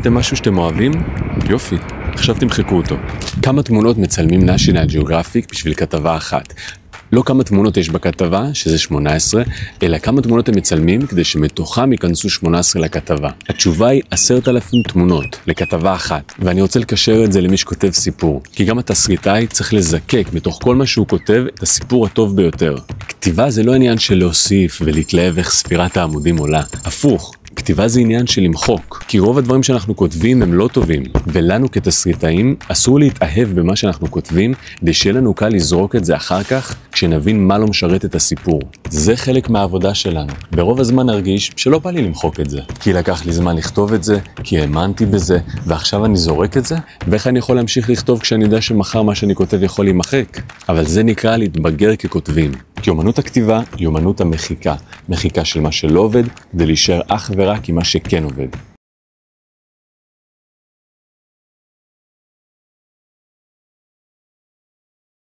ראיתם משהו שאתם אוהבים? יופי, עכשיו תמחקו אותו. כמה תמונות מצלמים National Geographic בשביל כתבה אחת? לא כמה תמונות יש בכתבה, שזה 18, אלא כמה תמונות הם מצלמים כדי שמתוכם ייכנסו 18 לכתבה. התשובה היא 10,000 תמונות לכתבה אחת, ואני רוצה לקשר את זה למי שכותב סיפור, כי גם התסריטאי צריך לזקק מתוך כל מה שהוא כותב את הסיפור הטוב ביותר. כתיבה זה לא עניין של להוסיף ולהתלהב איך ספירת העמודים עולה, הפוך. כתיבה זה עניין של למחוק, כי רוב הדברים שאנחנו כותבים הם לא טובים, ולנו כתסריטאים אסור להתאהב במה שאנחנו כותבים, כדי שיהיה לנו קל לזרוק את זה אחר כך, כשנבין מה לא משרת את הסיפור. זה חלק מהעבודה שלנו. ברוב הזמן נרגיש שלא בא לי למחוק את זה, כי לקח לי זמן לכתוב את זה, כי האמנתי בזה, ועכשיו אני זורק את זה, ואיך אני יכול להמשיך לכתוב כשאני יודע שמחר מה שאני כותב יכול להימחק? אבל זה נקרא להתבגר ככותבים. כי אומנות הכתיבה היא אומנות המחיקה, מחיקה של מה שלא עובד, כדי להישאר אך ורק עם מה שכן עובד.